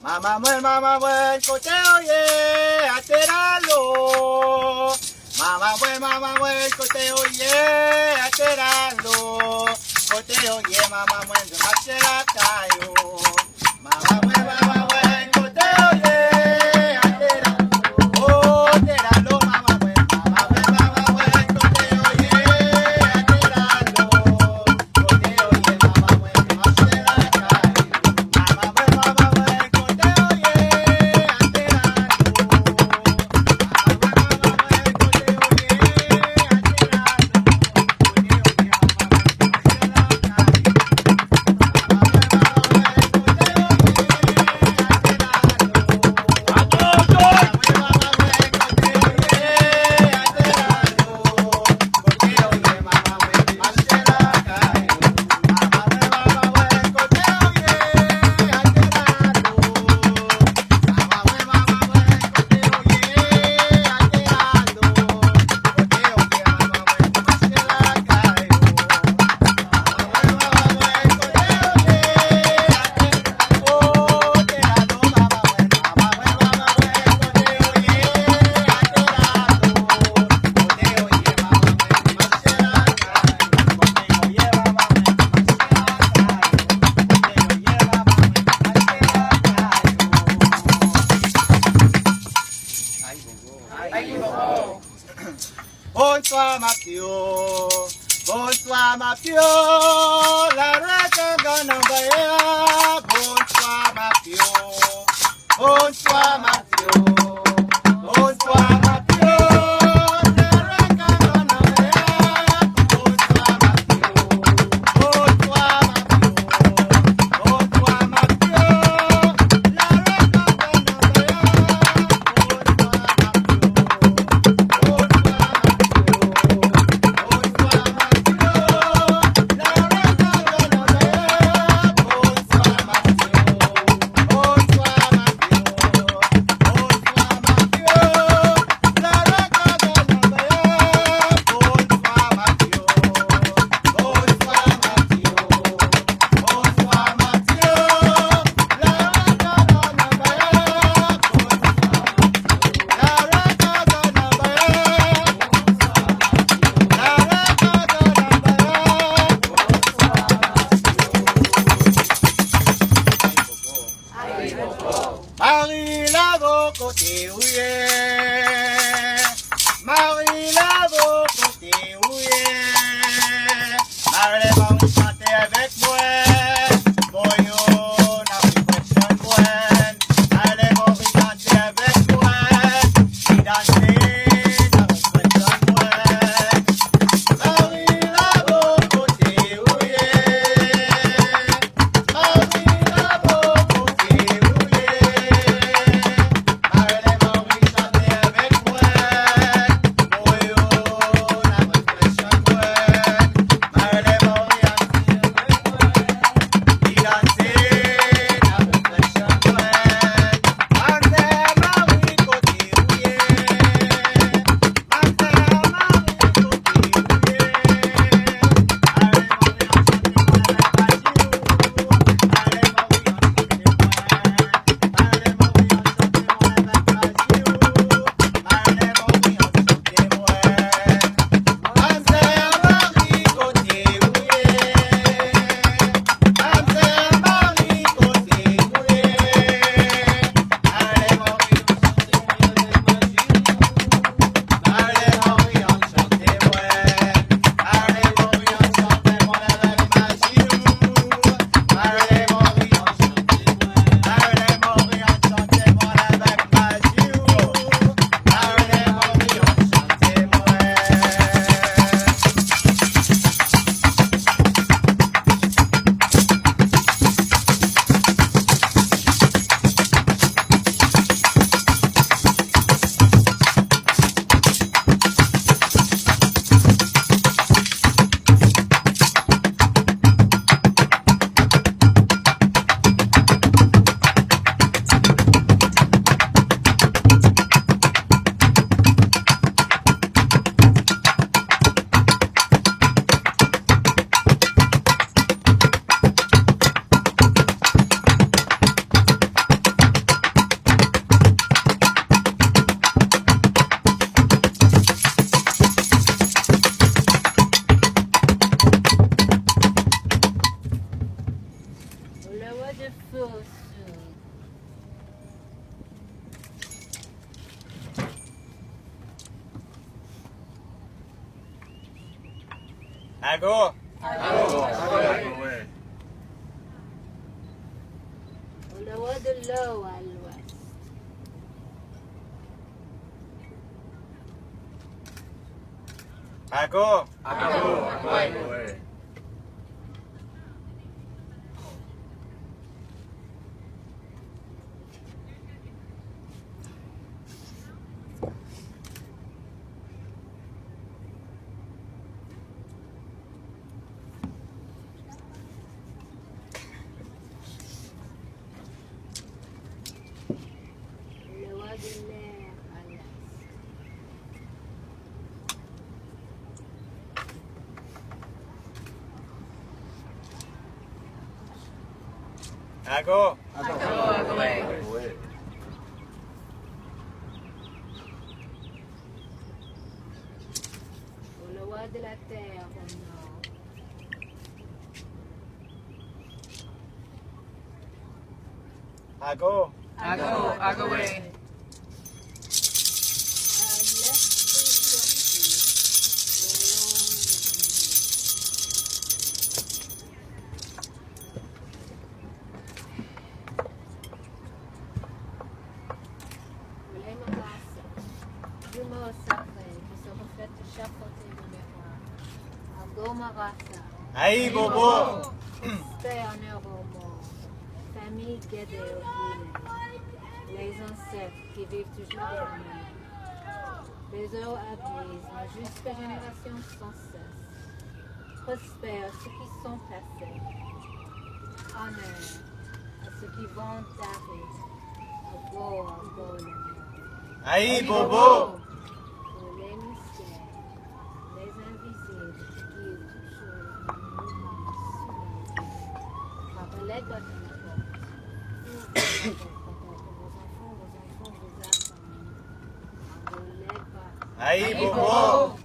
Mamá buen, côté oye, ateralo. Mamá buen, côté oye, ateralo. Côté oye, mamá buen, de machera cayo. Mamá buen, côté oye, ateralo. Oh, ateralo, mamá buen, côté oye, ateralo. Côté oye, mamá buen, de machera cayo. Mamá buen, côté oye, Bonsoir ma pio, la rata ganambaya. Bonsoir ma pio, bonsoir ma pio, bonsoir ma pio, la rata ganambaya. Bonsoir ma pio, bonsoir ma pio, bonsoir ma pio, la rata Marie Lavo côté ouye, Marie Lavo côté ouye, Marie va chanter avec moi, boyo n'a plus personne bonne, Marie va chanter avec moi, et danser n'a plus personne bonne, Marie Lavo côté ouye, Marie Lavo côté ouye. Avec moi, boyo Le roi de force. Ago. Le roi de l'eau à l'ouest. Ago. Le roi de l'air à l'est. Ago. Le roi de la terre au nord. Ago. À l'est jumeaux sacrés qui se reflètent de chaque côté du miroir. Argo Marasa, Aïe Bobo. Père Neuromo, famille guidée au village, les ancêtres qui vivent toujours dernier. Les heures avisent la juste génération sans cesse. Prospère ceux qui sont passés. Honneur à ceux qui vont d'arrêt. Argo, le monde. Aïe Bobo. Pour les mystères, les invisibles qui guident toujours le mouvement soleil. Rappelez votre porte. Ouvrez votre porte pour vos enfants, vos attendent. En vos lèvres. Aïe Bobo.